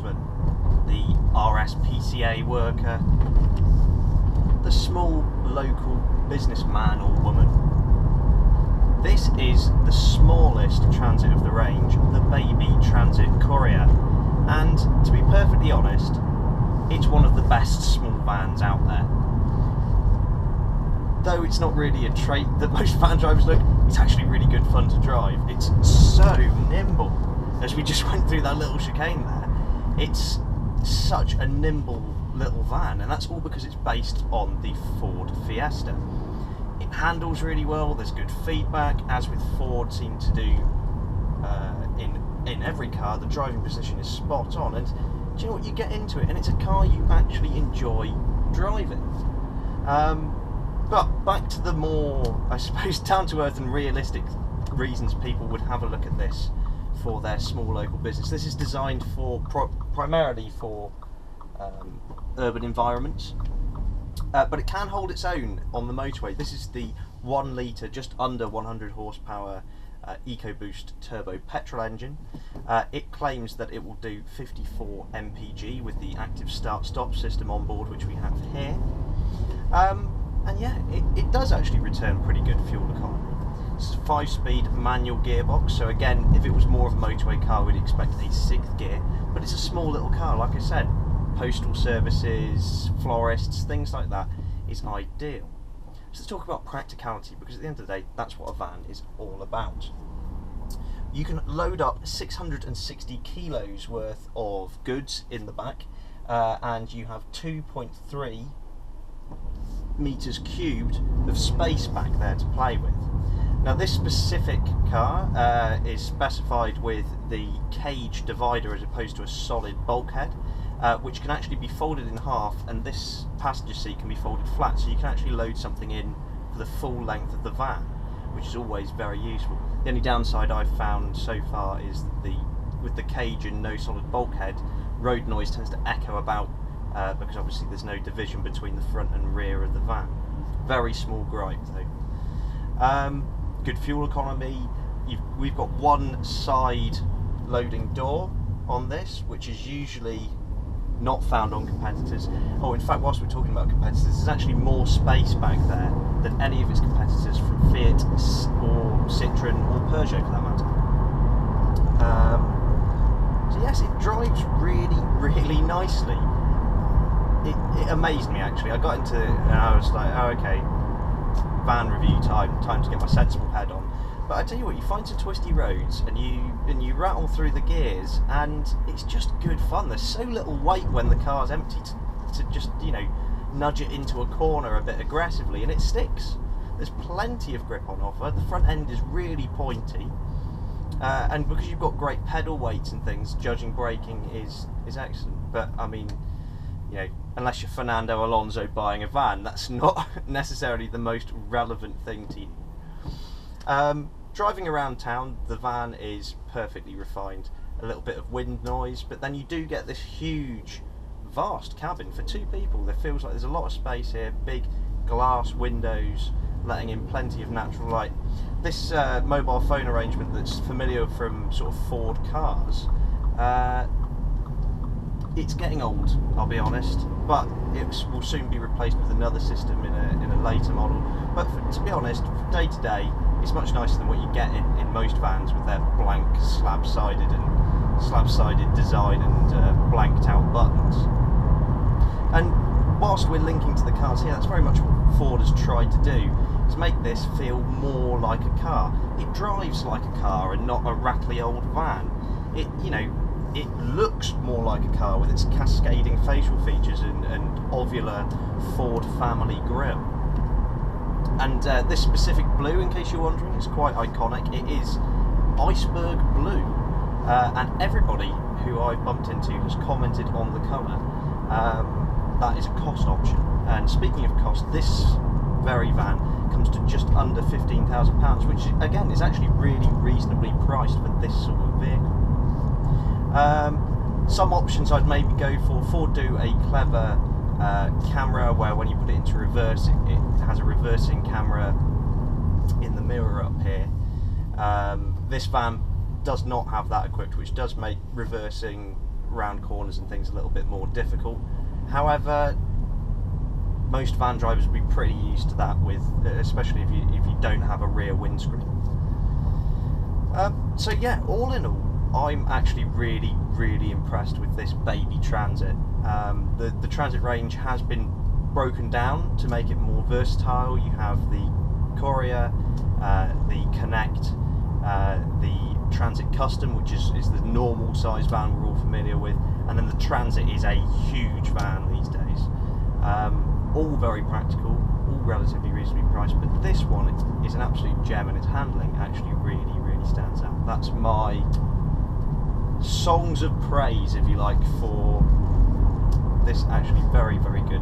tradesman, the RSPCA worker, the small local businessman or woman. This is the smallest transit of the range, the Baby Transit Courier, and to be perfectly honest, it's one of the best small vans out there. Though it's not really a trait that most van drivers look, it's actually really good fun to drive. It's so nimble. As we just went through that little chicane there, it's such a nimble little van, and that's all because it's based on the Ford Fiesta. It handles really well, there's good feedback, as with Ford seem to do in every car. The driving position is spot on, and do you know what, you get into it and it's a car you actually enjoy driving. But back to the more, I suppose, down-to-earth and realistic reasons people would have a look at this for their small local business. This is designed for primarily for urban environments, but it can hold its own on the motorway. This is the 1 litre, just under 100 horsepower EcoBoost turbo petrol engine. It claims that it will do 54 mpg with the active start-stop system on board, which we have here. And yeah, it does actually return pretty good fuel economy. It's a 5-speed manual gearbox, so again, if it was more of a motorway car, we'd expect a 6th gear, but it's a small little car, like I said. Postal services, florists, things like that is ideal. So let's talk about practicality, because at the end of the day, that's what a van is all about. You can load up 660 kilos worth of goods in the back, and you have 2.3 meters cubed of space back there to play with. Now, this specific car is specified with the cage divider as opposed to a solid bulkhead, which can actually be folded in half, and this passenger seat can be folded flat, so you can actually load something in for the full length of the van, which is always very useful. The only downside I've found so far is that with the cage and no solid bulkhead, road noise tends to echo about, because obviously there's no division between the front and rear of the van. Very small gripe though. Good fuel economy. We've got one side loading door on this, which is usually not found on competitors. Oh, in fact, whilst we're talking about competitors, there's actually more space back there than any of its competitors from Fiat or Citroen or Peugeot for that matter. So yes, it drives really, really nicely. It amazed me actually. I got into it and I was like, oh okay, van review time to get my sensible head on. But I tell you what, you find some twisty roads and you rattle through the gears, and it's just good fun. There's so little weight when the car's empty to just, you know, nudge it into a corner a bit aggressively, and it sticks. There's plenty of grip on offer. The front end is really pointy, and because you've got great pedal weights and things, judging braking is excellent. But I mean, you know, unless you're Fernando Alonso buying a van, that's not necessarily the most relevant thing to you. Driving around town, the van is perfectly refined. A little bit of wind noise, but then you do get this huge, vast cabin for 2 people. There feels like there's a lot of space here, big glass windows, letting in plenty of natural light. This mobile phone arrangement that's familiar from sort of Ford cars, it's getting old, I'll be honest, but it will soon be replaced with another system in a later model. But to be honest, day to day, it's much nicer than what you get in most vans with their blank slab-sided design and blanked out buttons. And whilst we're linking to the cars here, that's very much what Ford has tried to do, is make this feel more like a car. It drives like a car and not a rattly old van. It looks more like a car with its cascading facial features and ovular Ford family grille. And this specific blue, in case you're wondering, is quite iconic. It is iceberg blue, and everybody who I've bumped into has commented on the colour. That is a cost option. And speaking of cost, this very van comes to just under £15,000, which again is actually really reasonably priced for this sort of vehicle. Some options I'd maybe go for. Ford do a clever camera where when you put it into reverse, it has a reversing camera in the mirror up here. This van does not have that equipped, which does make reversing round corners and things a little bit more difficult. However, most van drivers will be pretty used to that, with especially if you don't have a rear windscreen. So yeah, all in all, I'm actually really impressed with this baby Transit. The Transit range has been broken down to make it more versatile. You have the Courier, the Connect, the Transit Custom, which is the normal size van we're all familiar with, and then the Transit is a huge van these days. All very practical, all relatively reasonably priced, but this one is an absolute gem, and its handling actually really stands out. That's my songs of praise, if you like, for this actually very good